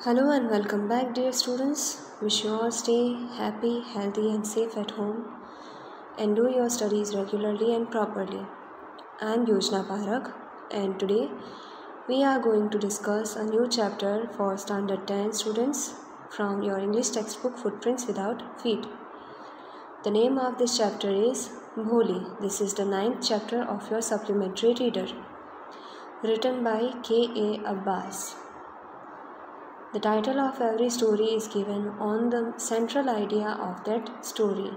Hello and welcome back, dear students. Wish you all stay happy, healthy, and safe at home and do your studies regularly and properly. I am Yojna Parak, and today we are going to discuss a new chapter for Standard 10 students from your English textbook Footprints Without Feet. The name of this chapter is Bholi. This is the ninth chapter of your supplementary reader, written by K.A. Abbas. The title of every story is given on the central idea of that story.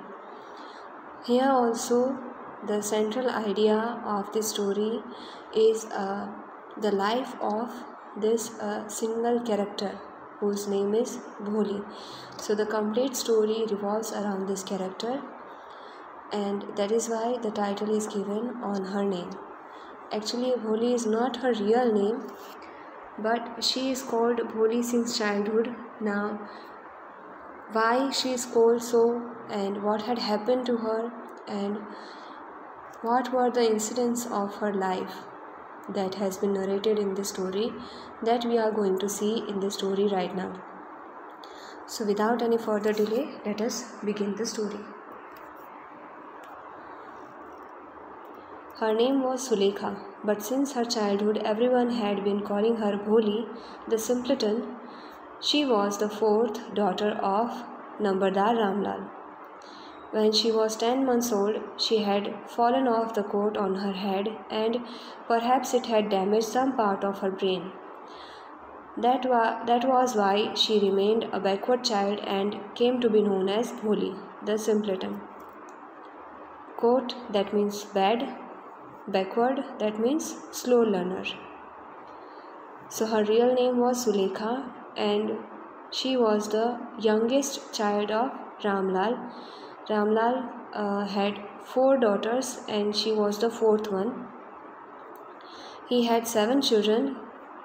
Here also the central idea of this story is the life of this single character whose name is Bholi. So the complete story revolves around this character, and that is why the title is given on her name. Actually, Bholi is not her real name, but she is called Bholi since childhood. Now, why she is called so, and what had happened to her, and what were the incidents of her life that has been narrated in this story, that we are going to see in the story right now. So without any further delay, let us begin the story. Her name was Sulekha, but since her childhood everyone had been calling her Bholi, the simpleton. She was the fourth daughter of Nambardar Ramlal. When she was 10 months old, she had fallen off the coat on her head, and perhaps it had damaged some part of her brain. That was why she remained a backward child and came to be known as Bholi, the simpleton. Coat, that means bad. Backward, that means slow learner. So her real name was Sulekha, and she was the youngest child of Ramlal. Ramlal had 4 daughters and she was the fourth one. He had 7 children,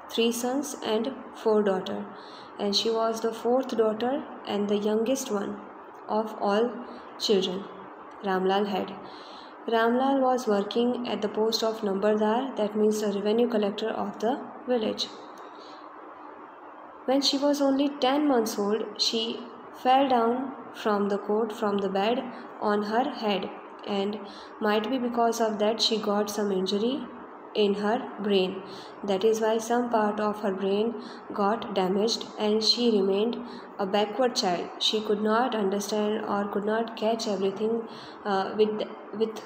3 sons and 4 daughters, and she was the fourth daughter and the youngest one of all children Ramlal had. Ramlal was working at the post of Nambardar, that means the revenue collector of the village. When she was only 10 months old, she fell down from the bed on her head, and might be because of that she got some injury in her brain. That is why some part of her brain got damaged and she remained a backward child. She could not understand or could not catch everything with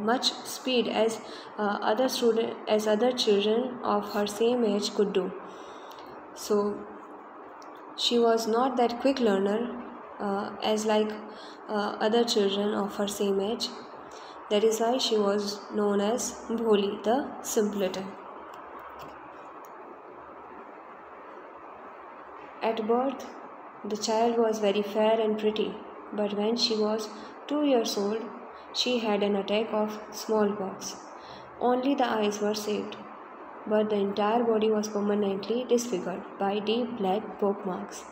much speed as other children of her same age could do. So she was not that quick learner as like other children of her same age. That is why she was known as Bholi, the simpleton. At birth, the child was very fair and pretty, but when she was 2 years old, she had an attack of smallpox. Only the eyes were saved, but the entire body was permanently disfigured by deep black pokemarks.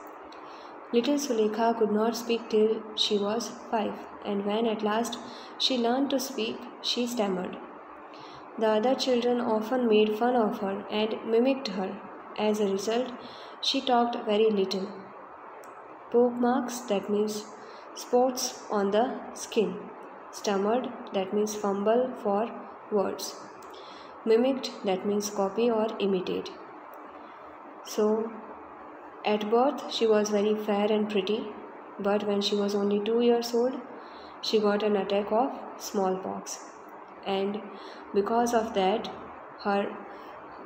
Little Sulekha could not speak till she was 5, and when at last she learned to speak, she stammered. The other children often made fun of her and mimicked her. As a result, she talked very little. Pokemarks, that means spots on the skin. Stammered, that means fumble for words. Mimicked, that means copy or imitate. So, at birth, she was very fair and pretty, but when she was only 2 years old, she got an attack of smallpox, and because of that, her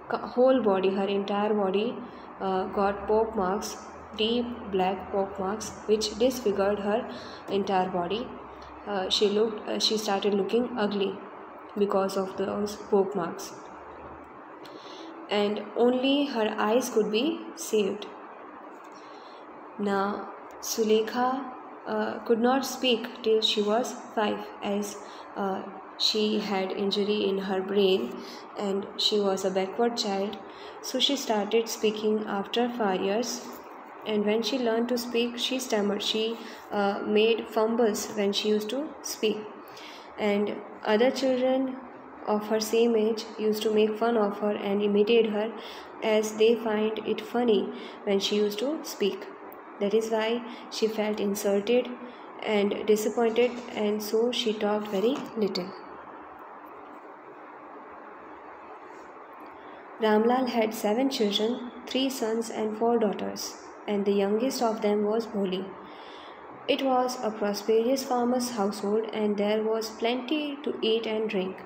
whole body, her entire body got poke marks, deep black poke marks, which disfigured her entire body. She started looking ugly because of those poke marks, and only her eyes could be saved. Now, Sulekha could not speak till she was 5, as she had injury in her brain and she was a backward child. So she started speaking after 5 years, and when she learned to speak, she stammered. She made fumbles when she used to speak, and other children of her same age used to make fun of her and imitate her, as they find it funny when she used to speak. That is why she felt insulted and disappointed, and so she talked very little. Ramlal had 7 children, 3 sons and 4 daughters, and the youngest of them was Bholi. It was a prosperous farmer's household, and there was plenty to eat and drink.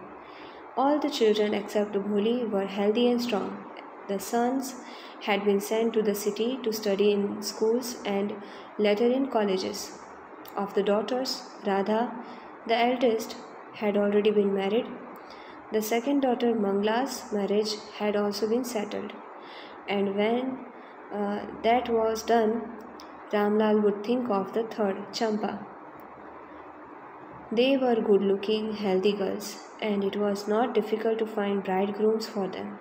All the children except Bholi were healthy and strong. The sons had been sent to the city to study in schools and later in colleges. Of the daughters, Radha, the eldest, had already been married. The second daughter, Mangla's marriage had also been settled. And when that was done, Ramlal would think of the third, Champa. They were good-looking, healthy girls, and it was not difficult to find bridegrooms for them.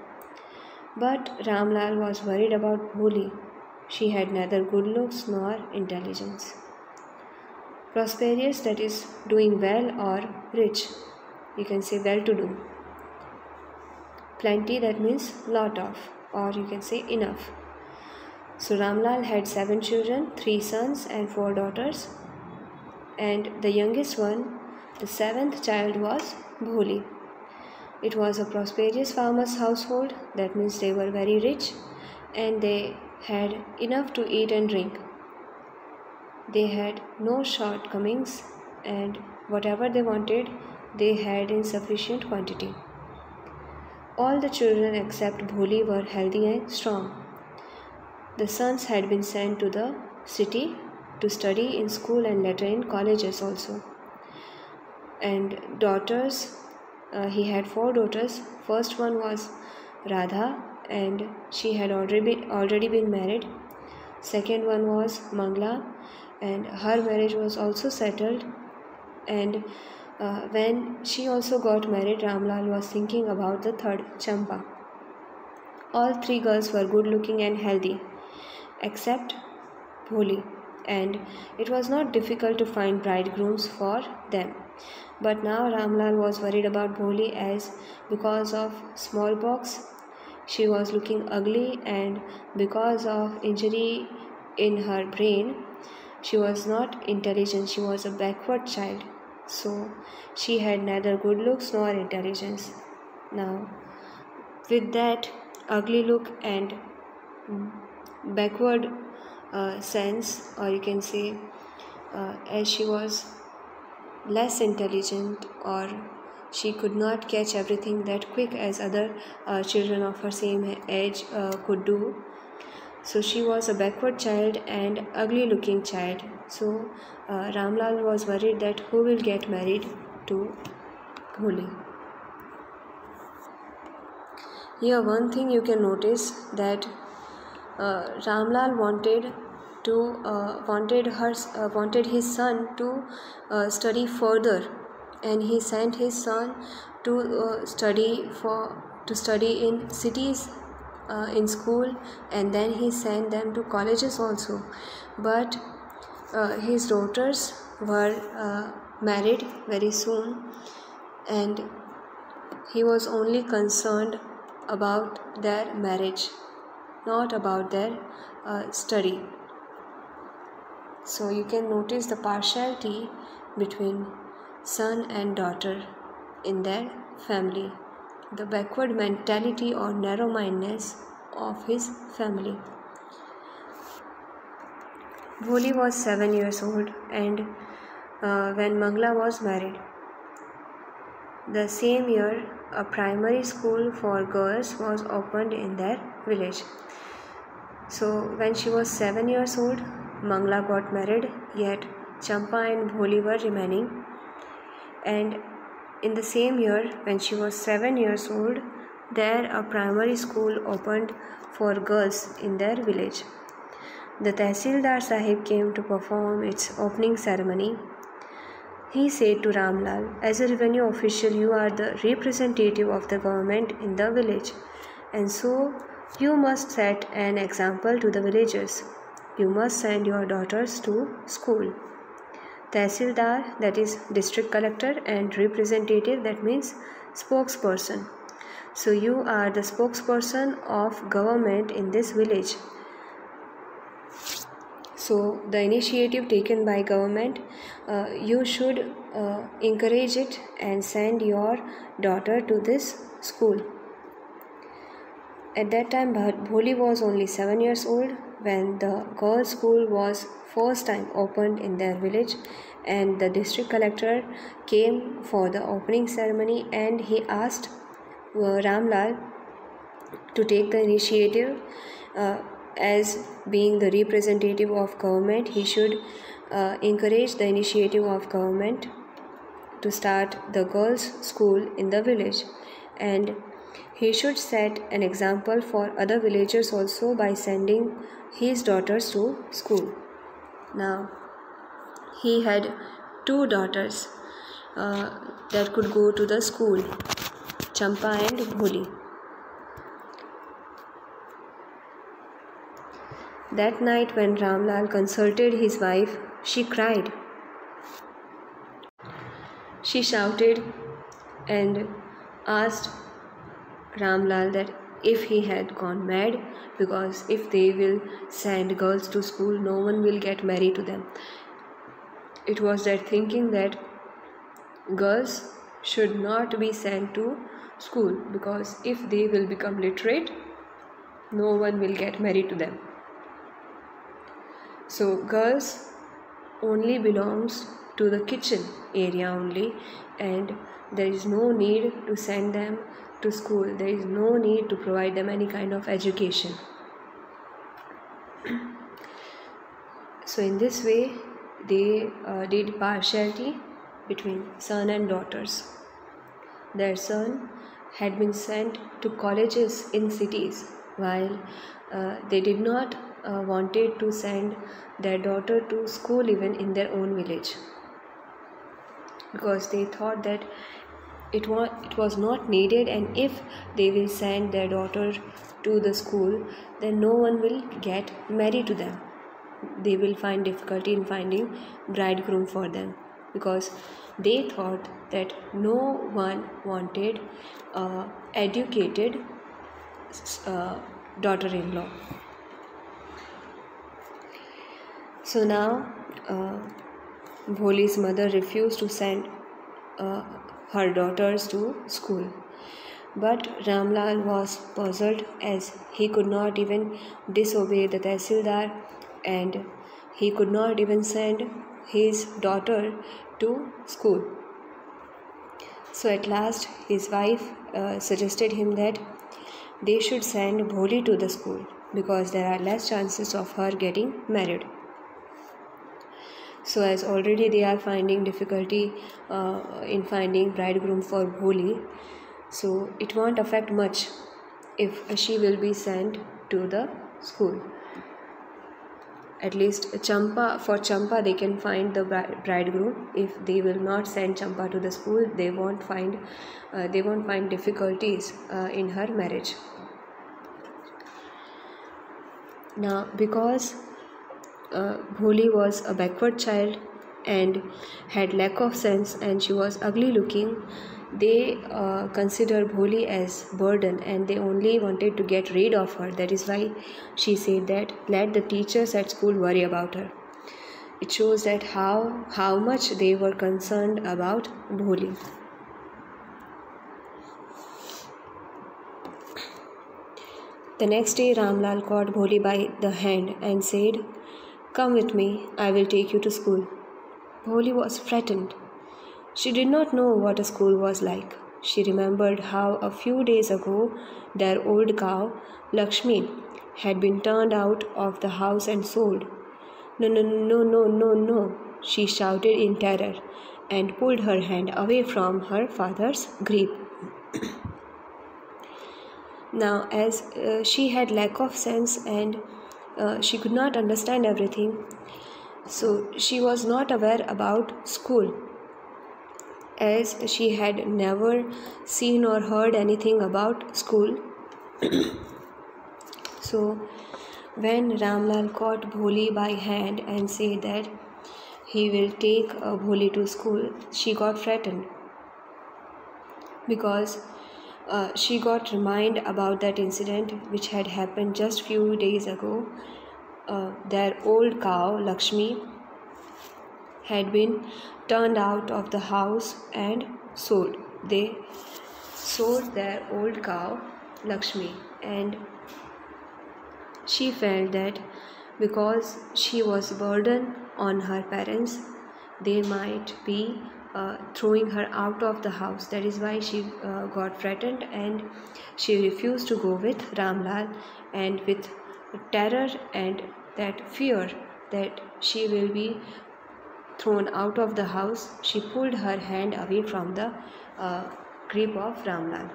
But Ramlal was worried about Bholi. She had neither good looks nor intelligence. Prosperous, that is, doing well, or rich, you can say well-to-do. Plenty, that means lot of, or you can say enough. So Ramlal had 7 children, 3 sons and 4 daughters, and the youngest one, the 7th child, was Bholi. It was a prosperous farmer's household, that means they were very rich and they had enough to eat and drink. They had no shortcomings, and whatever they wanted, they had in sufficient quantity. All the children except Bholi were healthy and strong. The sons had been sent to the city to study in school and later in colleges also. And daughters, he had 4 daughters. First one was Radha, and she had already been married. Second one was Mangla, and her marriage was also settled. And when she also got married, Ramlal was thinking about the third, Champa. All 3 girls were good looking and healthy, except Bholi, and it was not difficult to find bridegrooms for them. But now Ramlal was worried about Bholi, as because of smallpox she was looking ugly, and because of injury in her brain she was not intelligent. She was a backward child, so she had neither good looks nor intelligence. Now, with that ugly look and backward sense, or you can say as she was less intelligent, or she could not catch everything that quick as other children of her same age could do. So she was a backward child and ugly looking child. So Ramlal was worried that who will get married to Bholi. Here one thing you can notice, that Ramlal wanted his son to study further, and he sent his son to study in cities in school, and then he sent them to colleges also. But his daughters were married very soon, and he was only concerned about their marriage, not about their study. So you can notice the partiality between son and daughter in their family, the backward mentality or narrow-mindedness of his family. Bholi was 7 years old, and when Mangla was married. The same year, a primary school for girls was opened in their village. So when she was 7 years old, Mangla got married, yet Champa and Bholi were remaining. And in the same year, when she was 7 years old, there a primary school opened for girls in their village. The Tehsildar Sahib came to perform its opening ceremony. He said to Ramlal, "As a revenue official, you are the representative of the government in the village, and so you must set an example to the villagers. You must send your daughters to school." Tehsildar, that is district collector, and representative, that means spokesperson. So you are the spokesperson of government in this village. So the initiative taken by government, you should encourage it and send your daughter to this school. At that time, Bholi was only 7 years old when the girls' school was first time opened in their village, and the district collector came for the opening ceremony, and he asked Ramlal to take the initiative. As being the representative of government, he should encourage the initiative of government to start the girls' school in the village, and he should set an example for other villagers also by sending his daughters to school. Now, he had two daughters that could go to the school, Champa and Bholi. That night, when Ramlal consulted his wife, she cried. She shouted and asked Ramlal that if he had gone mad, because if they will send girls to school, no one will get married to them. It was that thinking that girls should not be sent to school, because if they will become literate, no one will get married to them. So girls only belongs to the kitchen area only, and there is no need to send them to school. There is no need to provide them any kind of education. So in this way, they did partiality between son and daughters. Their son had been sent to colleges in cities, while they did not wanted to send their daughter to school even in their own village, because they thought that it was not needed, and if they will send their daughter to the school, then no one will get married to them. They will find difficulty in finding bridegroom for them, because they thought that no one wanted educated daughter-in-law. So now Bholi's mother refused to send her daughters to school. But Ramlal was puzzled, as he could not even disobey the Tehsildar, and he could not even send his daughter to school. So at last his wife suggested him that they should send Bholi to the school, because there are less chances of her getting married. So as already they are finding difficulty in finding bridegroom for Bholi, so it won't affect much if she will be sent to the school. At least for Champa they can find the bridegroom. If they will not send Champa to the school, they won't find difficulties in her marriage. Now, because Bholi was a backward child and had lack of sense, and she was ugly looking, they considered Bholi as burden, and they only wanted to get rid of her. That is why she said that let the teachers at school worry about her. It shows that how much they were concerned about Bholi. The next day, Ramlal caught Bholi by the hand and said, "Come with me, I will take you to school." Bholi was frightened. She did not know what a school was like. She remembered how a few days ago their old cow, Lakshmi, had been turned out of the house and sold. "No, no, no, no, no, no," she shouted in terror, and pulled her hand away from her father's grip. Now, as she had lack of sense and she could not understand everything, so she was not aware about school, as she had never seen or heard anything about school. So when Ramlal caught Bholi by hand and said that he will take Bholi to school, she got frightened. because she got reminded about that incident which had happened just few days ago. Their old cow Lakshmi had been turned out of the house and sold. They sold their old cow Lakshmi, and she felt that because she was a burden on her parents, they might be throwing her out of the house. That is why she got frightened, and she refused to go with Ramlal. And with terror and that fear that she will be thrown out of the house, she pulled her hand away from the grip of Ramlal.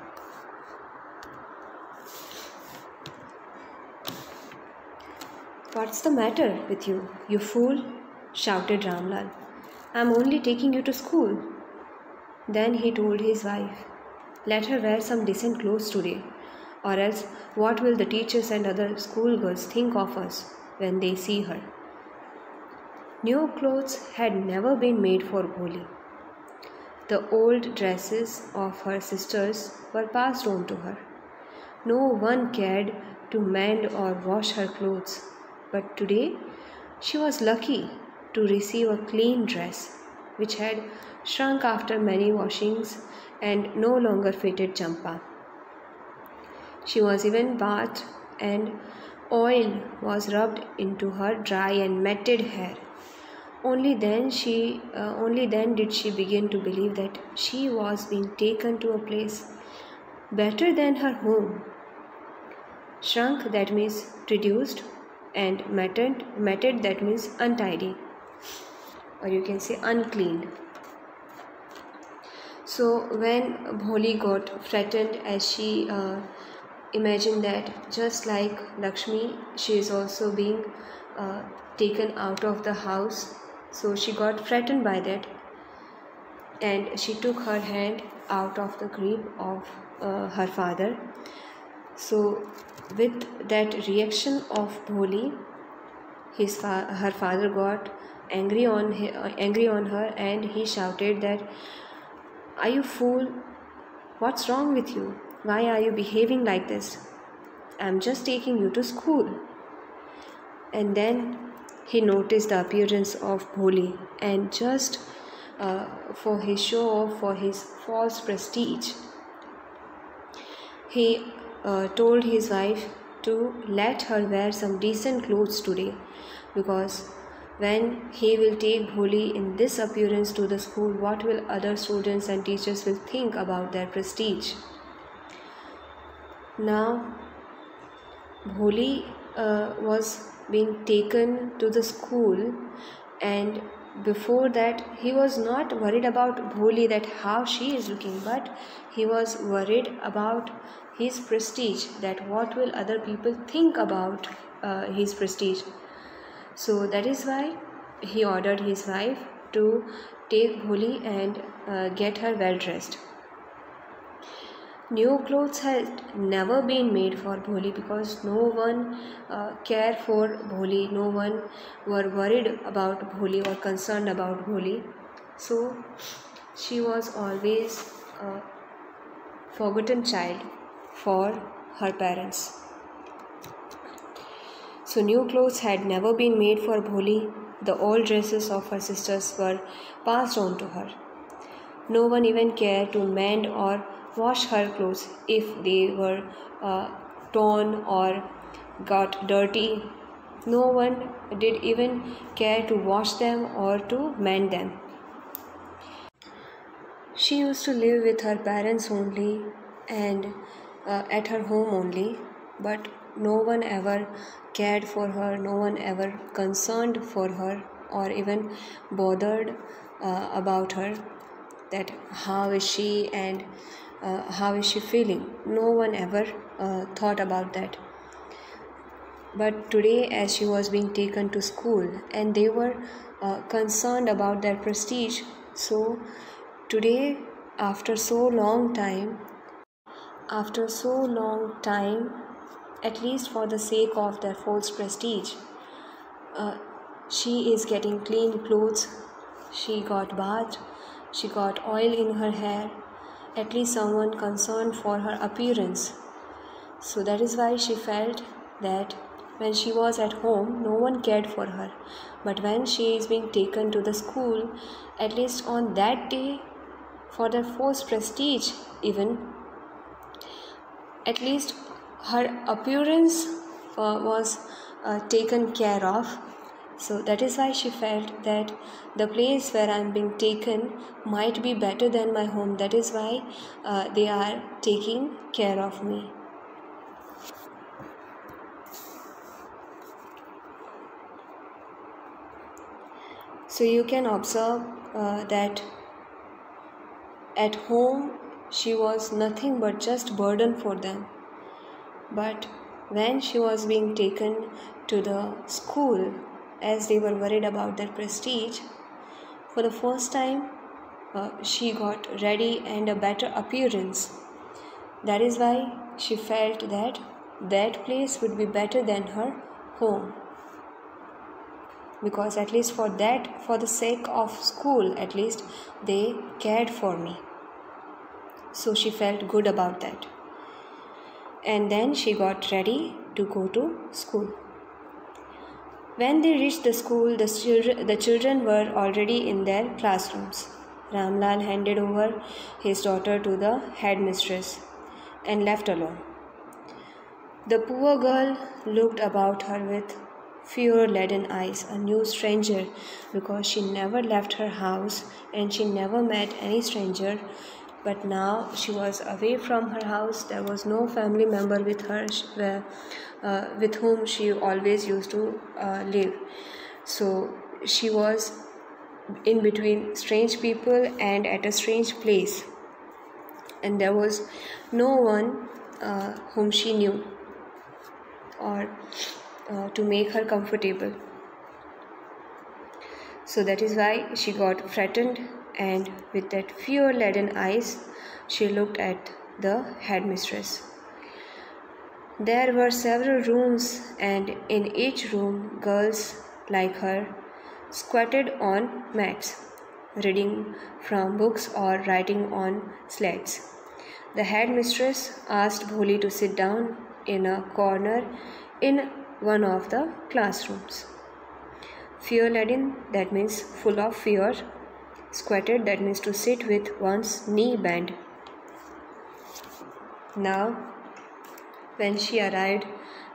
"What's the matter with you, you fool?" shouted Ramlal. "I'm only taking you to school." Then he told his wife, "Let her wear some decent clothes today, or else what will the teachers and other schoolgirls think of us when they see her?" New clothes had never been made for Bholi. The old dresses of her sisters were passed on to her. No one cared to mend or wash her clothes, but today she was lucky to receive a clean dress which had shrunk after many washings and no longer fitted Champa. She was even bathed, and oil was rubbed into her dry and matted hair. Only then did she begin to believe that she was being taken to a place better than her home. Shrunk, that means reduced, and matted, that means untidy, or you can say uncleaned. So when Bholi got frightened, as she imagined that just like Lakshmi, she is also being taken out of the house, so she got frightened by that, and she took her hand out of the grip of her father. So with that reaction of Bholi, her father got angry on her, and he shouted that, "Are you fool? What's wrong with you? Why are you behaving like this? I'm just taking you to school." And then he noticed the appearance of Bholi, and just for his show off, for his false prestige, he told his wife to let her wear some decent clothes today, because when he will take Bholi in this appearance to the school, what will other students and teachers will think about their prestige? Now Bholi was being taken to the school, and before that he was not worried about Bholi, that how she is looking, but he was worried about his prestige, that what will other people think about his prestige. So that is why he ordered his wife to take Bholi and get her well dressed. New clothes had never been made for Bholi, because no one cared for Bholi, no one were worried about Bholi or concerned about Bholi. So she was always a forgotten child for her parents. So new clothes had never been made for Bholi. The old dresses of her sisters were passed on to her. No one even cared to mend or wash her clothes if they were torn or got dirty. No one did even care to wash them or to mend them. She used to live with her parents only, and at her home only, but no one ever cared for her, no one ever concerned for her or even bothered about her, that how is she and how is she feeling. No one ever thought about that. But today, as she was being taken to school, and they were concerned about their prestige, so today, after so long time, at least for the sake of their false prestige, she is getting clean clothes, she got bathed, she got oil in her hair, at least someone concerned for her appearance. So that is why she felt that when she was at home, no one cared for her. But when she is being taken to the school, at least on that day, for the first prestige, even, at least her appearance was taken care of. So that is why she felt that the place where I am being taken might be better than my home. That is why they are taking care of me. So you can observe that at home she was nothing but just burden for them. But when she was being taken to the school, as they were worried about their prestige, for the first time she got ready and a better appearance. That is why she felt that that place would be better than her home. Because at least for that, for the sake of school, at least they cared for me. So she felt good about that. And then she got ready to go to school. When they reached the school, the children were already in their classrooms. Ramlal handed over his daughter to the headmistress and left alone. The poor girl looked about her with fear-laden eyes, a new stranger, because she never left her house and she never met any stranger. But now she was away from her house. There was no family member with her with whom she always used to live. So she was in between strange people and at a strange place. And there was no one whom she knew or to make her comfortable. So that is why she got frightened, and with that fear-laden eyes, she looked at the headmistress. There were several rooms, and in each room, girls like her squatted on mats, reading from books or writing on slates. The headmistress asked Bholi to sit down in a corner in one of the classrooms. Fear-laden, that means full of fear. Squatted, that means to sit with one's knee bent. Now, when she arrived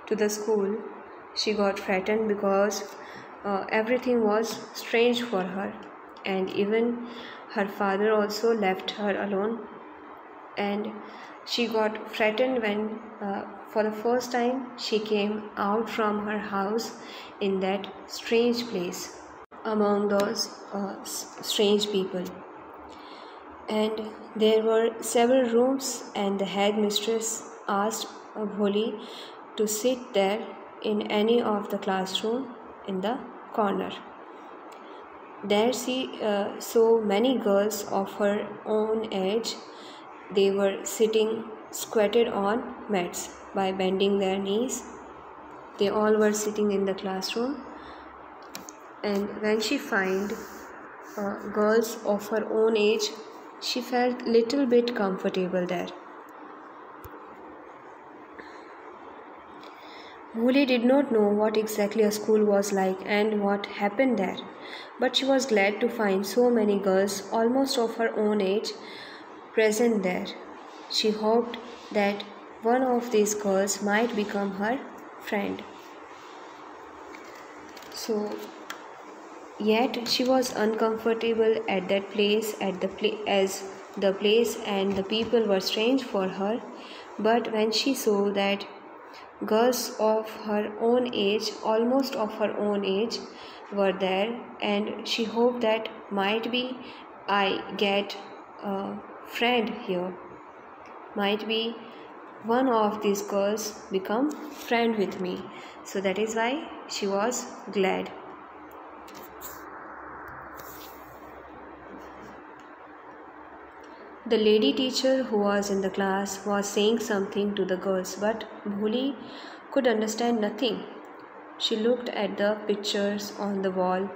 to the school, she got frightened because everything was strange for her, and even her father also left her alone. And she got frightened when for the first time she came out from her house in that strange place among those strange people. And there were several rooms, and the headmistress asked Bholi to sit there in any of the classroom in the corner. There she saw many girls of her own age. They were sitting squatted on mats by bending their knees. They all were sitting in the classroom. And when she found girls of her own age, she felt little bit comfortable there. Bholi did not know what exactly a school was like and what happened there, but she was glad to find so many girls almost of her own age present there. She hoped that one of these girls might become her friend. So, yet she was uncomfortable at that place, as the place and the people were strange for her. But when she saw that girls of her own age, almost of her own age, were there, and she hoped that might be I get a friend here. Might be one of these girls become friend with me. So that is why she was glad. The lady teacher who was in the class was saying something to the girls, but Bholi could understand nothing. She looked at the pictures on the wall.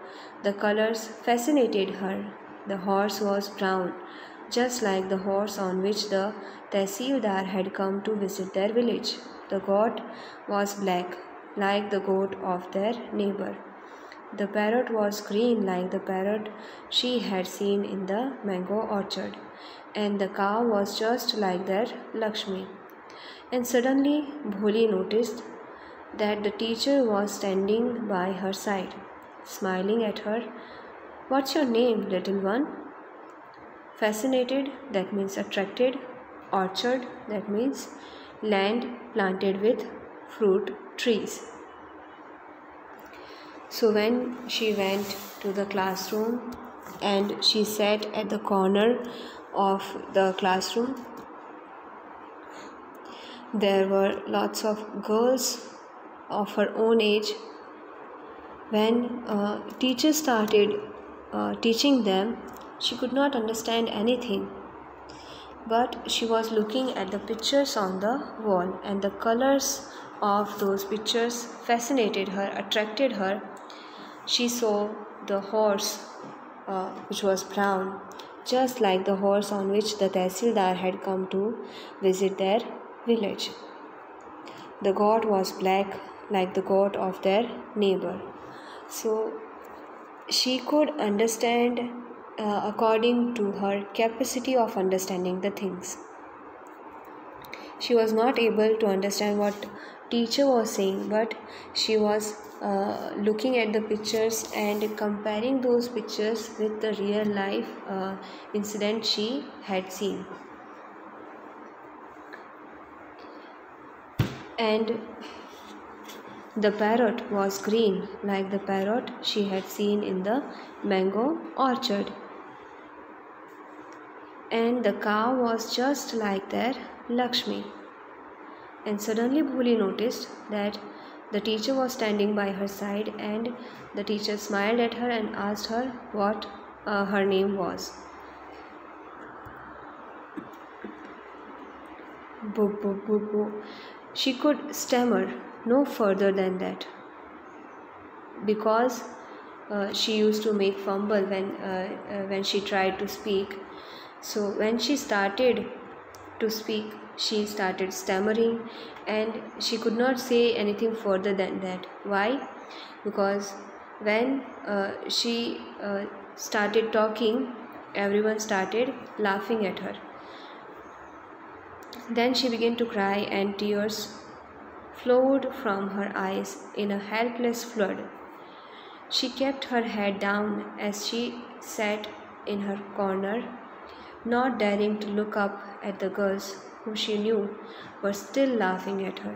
The colors fascinated her. The horse was brown, just like the horse on which the Tehsildar had come to visit their village. The goat was black, like the goat of their neighbor. The parrot was green, like the parrot she had seen in the mango orchard, and the cow was just like their Lakshmi. And suddenly Bholi noticed that the teacher was standing by her side, smiling at her. "What's your name, little one?" Fascinated, that means attracted. Orchard, that means land planted with fruit trees. So when she went to the classroom and she sat at the corner of the classroom, there were lots of girls of her own age. When teacher started teaching them, she could not understand anything, but she was looking at the pictures on the wall, and the colors of those pictures fascinated her, attracted her. She saw the horse, which was brown, just like the horse on which the Tehsildar had come to visit their village. The goat was black, like the goat of their neighbor. So she could understand according to her capacity of understanding the things. She was not able to understand what teacher was saying, but she was looking at the pictures and comparing those pictures with the real life incident she had seen. And the parrot was green, like the parrot she had seen in the mango orchard. And the cow was just like their Lakshmi. And suddenly Bholi noticed that the teacher was standing by her side, and the teacher smiled at her and asked her what her name was. Boo, boo, boo, boo. She could stammer no further than that, because she used to make fumble when she tried to speak. So when she started to speak, she started stammering, and she could not say anything further than that. Why? Because when she started talking, everyone started laughing at her. Then she began to cry, and tears flowed from her eyes in a helpless flood. She kept her head down as she sat in her corner, not daring to look up at the girls whom she knew were still laughing at her.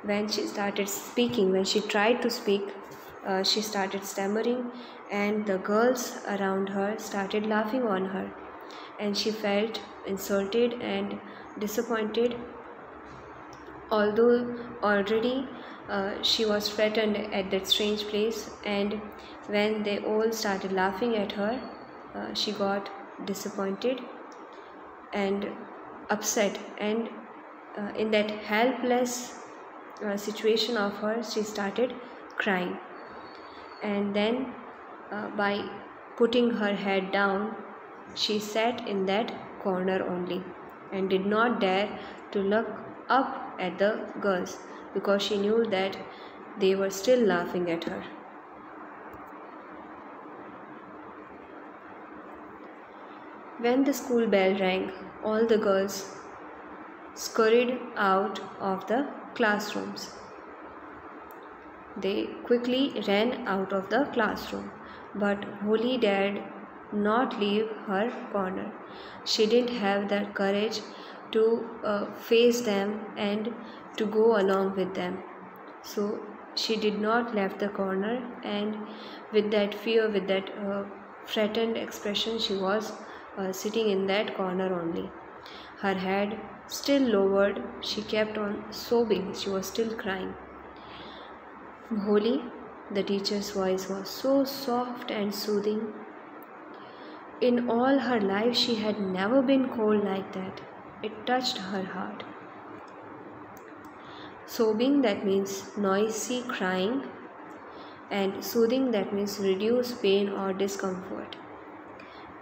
When she started speaking, when she tried to speak, she started stammering, and the girls around her started laughing on her, and she felt insulted and disappointed. Although already she was frightened at that strange place, and when they all started laughing at her, she got disappointed and upset, and in that helpless situation of her, she started crying. And then by putting her head down, she sat in that corner only and did not dare to look up at the girls, because she knew that they were still laughing at her. When the school bell rang, all the girls scurried out of the classrooms. They quickly ran out of the classroom, but Bholi dared not leave her corner. She didn't have the courage to face them and to go along with them. So she did not leave the corner, and with that fear, with that frightened expression, she was sitting in that corner only. Her head still lowered, she kept on sobbing, she was still crying. Bholi, the teacher's voice was so soft and soothing. In all her life, she had never been cold like that. It touched her heart. Sobbing, that means noisy crying, and soothing, that means reduce pain or discomfort.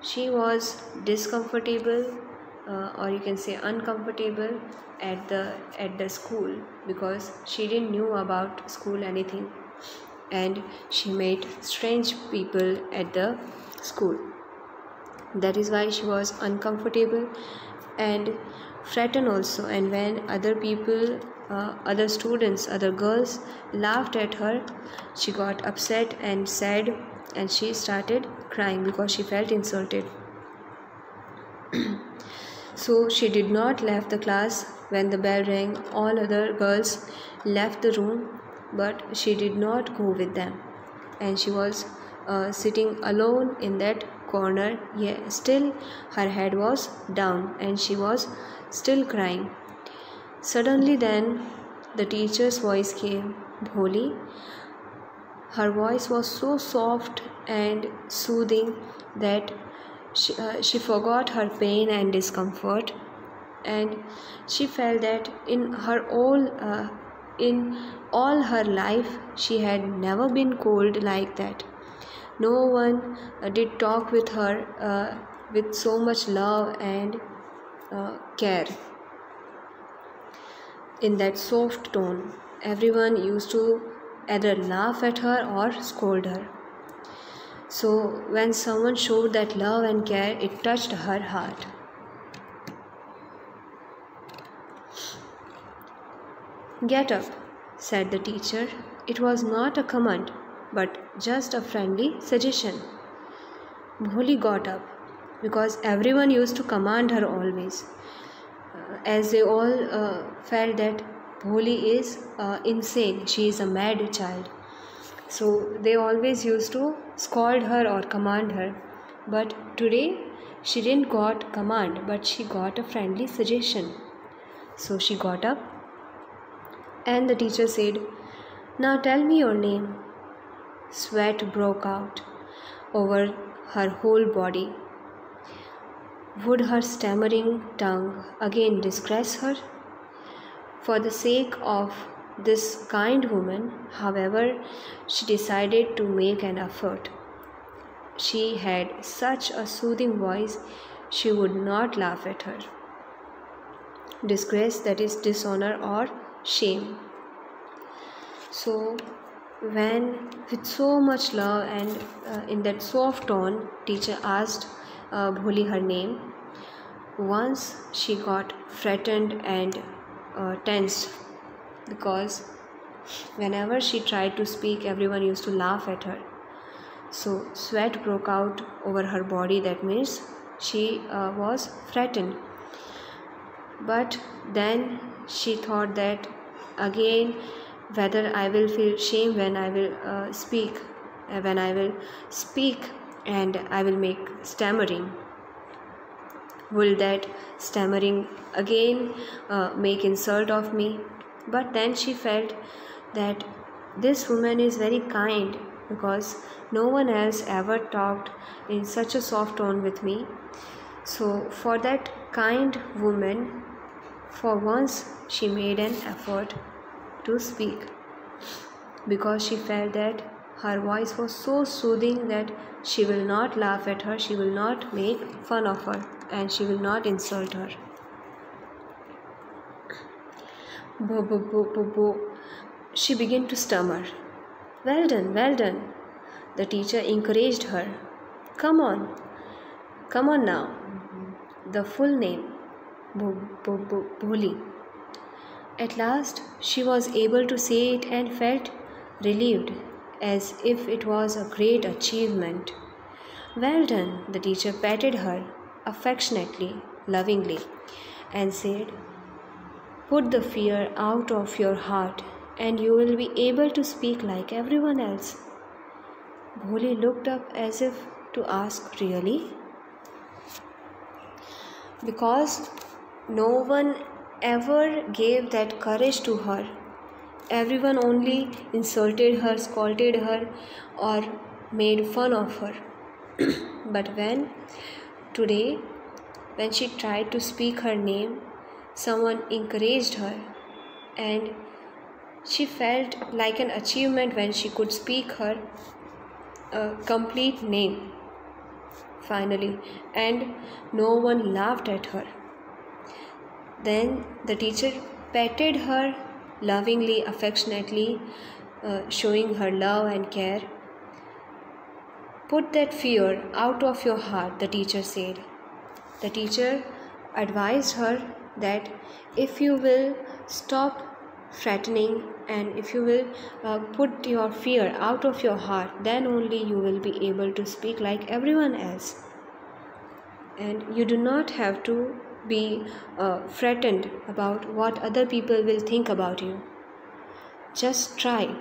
She was discomfortable, or you can say uncomfortable at the school, because she didn't knew about school anything, and she met strange people at the school. That is why she was uncomfortable and frightened also. And when other people, other students, other girls laughed at her, she got upset and sad, and she started crying because she felt insulted. So she did not left the class. When the bell rang, all other girls left the room, but she did not go with them, and she was sitting alone in that corner. Yeah, still her head was down and she was still crying. Suddenly then the teacher's voice came, Bholi. Her voice was so soft and soothing that she forgot her pain and discomfort, and she felt that in all her life she had never been cold like that. No one did talk with her with so much love and care. In that soft tone, everyone used to either laugh at her or scold her. So when someone showed that love and care, it touched her heart. Get up, said the teacher. It was not a command, but just a friendly suggestion. Bholi got up, because everyone used to command her always, as they all felt that Bholi is insane, she is a mad child. So they always used to scold her or command her. But today she didn't got command, but she got a friendly suggestion. So she got up, and the teacher said, now tell me your name. Sweat broke out over her whole body. Would her stammering tongue again disgrace her? For the sake of this kind woman, however, she decided to make an effort. She had such a soothing voice, she would not laugh at her. Disgrace, that is dishonor or shame. So when with so much love and in that soft tone, teacher asked Bholi her name. Once she got frightened and tensed, because whenever she tried to speak, everyone used to laugh at her. So sweat broke out over her body. That means she was frightened. But then she thought that again, whether I will feel shame when I will speak, and I will make stammering. Will that stammering again make insult of me? But then she felt that this woman is very kind, because no one else ever talked in such a soft tone with me. So for that kind woman, for once she made an effort to speak, because she felt that her voice was so soothing that she will not laugh at her, she will not make fun of her, and she will not insult her. Bo, bo, bo, bo, bo. She began to stammer. Well done, well done. The teacher encouraged her. Come on now. The full name, Bholi. At last she was able to say it and felt relieved, as if it was a great achievement. Well done, the teacher patted her affectionately, lovingly, and said, put the fear out of your heart and you will be able to speak like everyone else. Bholi looked up as if to ask, really? Because no one ever gave that courage to her. Everyone only insulted her, scolded her, or made fun of her. But today, when she tried to speak her name, someone encouraged her, and she felt like an achievement when she could speak her complete name. finally, and no one laughed at her. Then the teacher petted her lovingly, affectionately, showing her love and care. Put that fear out of your heart, the teacher said. The teacher advised her that if you will stop threatening and if you will put your fear out of your heart, then only you will be able to speak like everyone else. And you do not have to be frightened about what other people will think about you. Just try,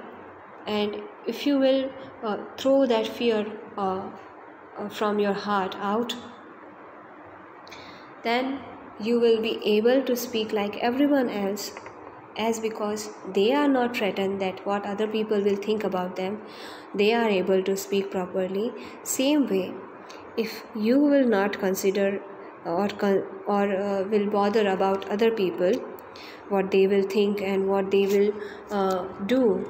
and if you will throw that fear from your heart out, then you will be able to speak like everyone else, as because they are not threatened that what other people will think about them, they are able to speak properly. Same way, if you will not consider or will bother about other people, what they will think and what they will do,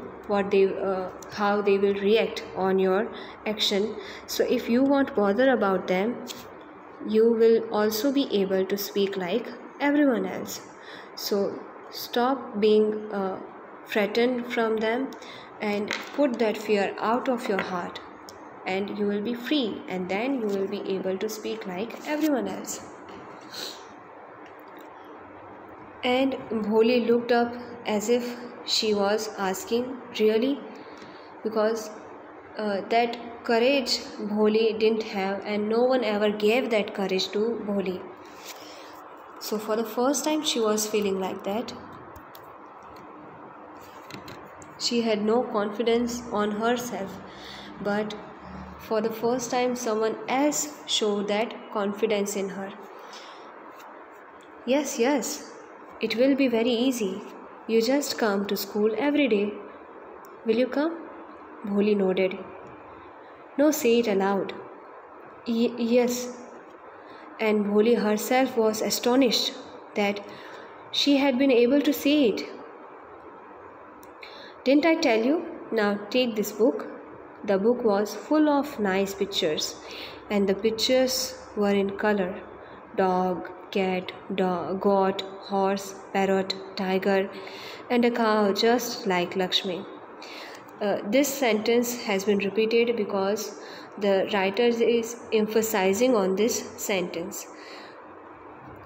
how they will react on your action. So if you won't bother about them, you will also be able to speak like everyone else. So stop being threatened from them and put that fear out of your heart, and you will be free, and then you will be able to speak like everyone else. And Bholi looked up as if she was asking, really? Because that courage Bholi didn't have, and no one ever gave that courage to Bholi. So for the first time she was feeling like that. She had no confidence on herself, but for the first time someone else showed that confidence in her. Yes, it will be very easy. You just come to school every day. Will you come? Bholi nodded. No, say it aloud. Yes. And Bholi herself was astonished that she had been able to say it. Didn't I tell you? Now take this book. The book was full of nice pictures, and the pictures were in color: dog, cat, goat, horse, parrot, tiger, and a cow just like Lakshmi. This sentence has been repeated because the writer is emphasizing on this sentence.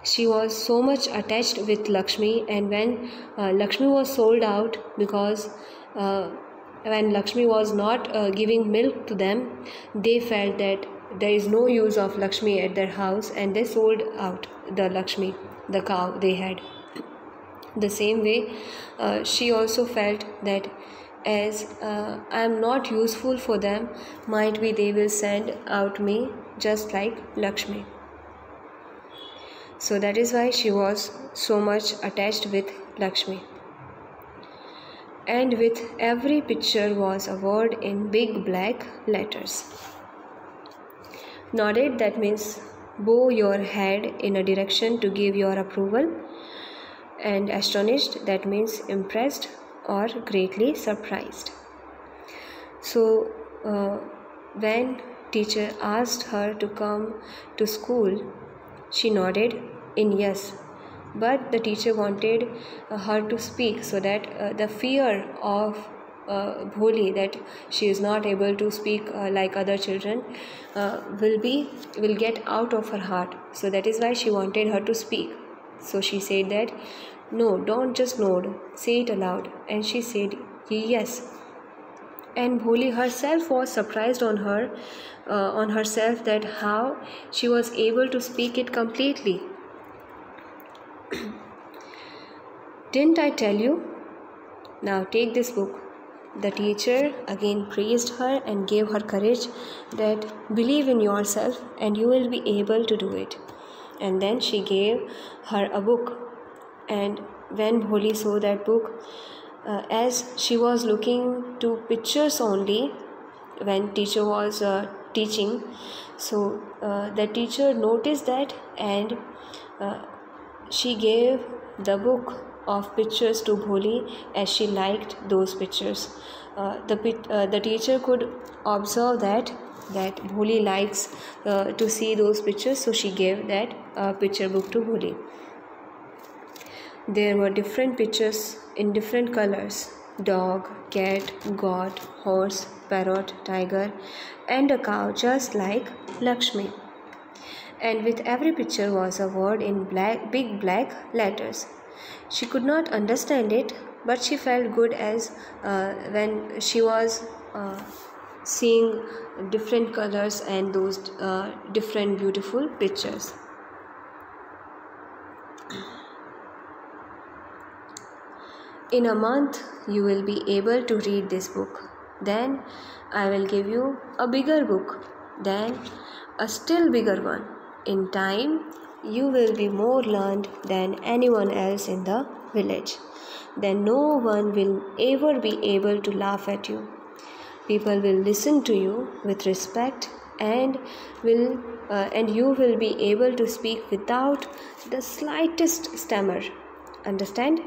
She was so much attached with Lakshmi, and when Lakshmi was sold out, because when Lakshmi was not giving milk to them, they felt that there is no use of Lakshmi at their house, and they sold out the Lakshmi, the cow they had. The same way, she also felt that as I am not useful for them, might be they will send out me just like Lakshmi. So that is why she was so much attached with Lakshmi. And with every picture was a word in big black letters. Nodded, that means bow your head in a direction to give your approval. And astonished, that means impressed or greatly surprised. So when teacher asked her to come to school, she nodded in yes, but the teacher wanted her to speak so that the fear of Bholi, that she is not able to speak like other children, will get out of her heart. So that is why she wanted her to speak. So she said that, no, don't just nod, say it aloud. And she said yes. And Bholi herself was surprised on herself that how she was able to speak it completely. Didn't I tell you? Now take this book. The teacher again praised her and gave her courage that believe in yourself and you will be able to do it. And then she gave her a book. And when Bholi saw that book, as she was looking to pictures only when teacher was teaching, so the teacher noticed that, and she gave the book of pictures to Bholi as she liked those pictures. The teacher could observe that Bholi likes to see those pictures, so she gave that picture book to Bholi. There were different pictures in different colors: dog, cat, goat, horse, parrot, tiger, and a cow just like Lakshmi. And with every picture was a word in big black letters. She could not understand it, but she felt good as when she was seeing different colors and those different beautiful pictures. In a month, you will be able to read this book. Then I will give you a bigger book. Then a still bigger one. In time, you will be more learned than anyone else in the village. Then no one will ever be able to laugh at you. People will listen to you with respect and you will be able to speak without the slightest stammer. Understand?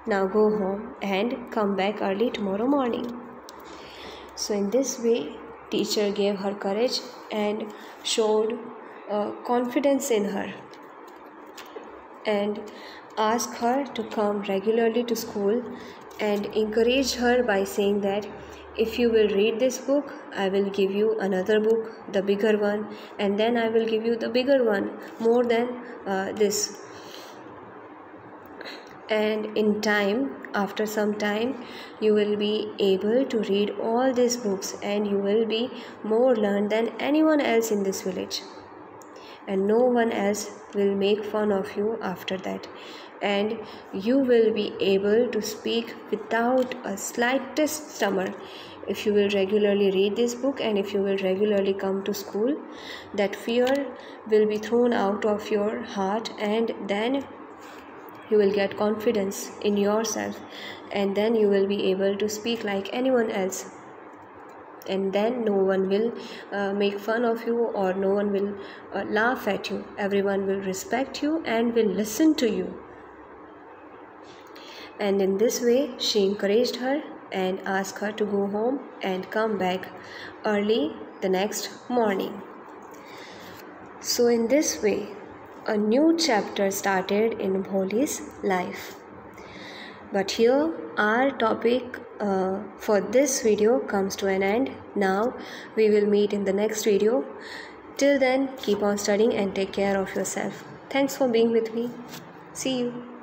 Now go home and come back early tomorrow morning. So in this way, teacher gave her courage and showed confidence in her and asked her to come regularly to school and encouraged her by saying that if you will read this book, I will give you another book, the bigger one, and then I will give you the bigger one, more than this. And in time, after some time, you will be able to read all these books and you will be more learned than anyone else in this village. And no one else will make fun of you after that. And you will be able to speak without a slightest stammer. If you will regularly read this book and if you will regularly come to school, that fear will be thrown out of your heart, and then you will get confidence in yourself, and then you will be able to speak like anyone else, and then no one will make fun of you or no one will laugh at you. Everyone will respect you and will listen to you. And in this way, she encouraged her and asked her to go home and come back early the next morning. So in this way, a new chapter started in Bholi's life. But here our topic for this video comes to an end. Now we will meet in the next video. Till then, keep on studying and take care of yourself. Thanks for being with me. See you.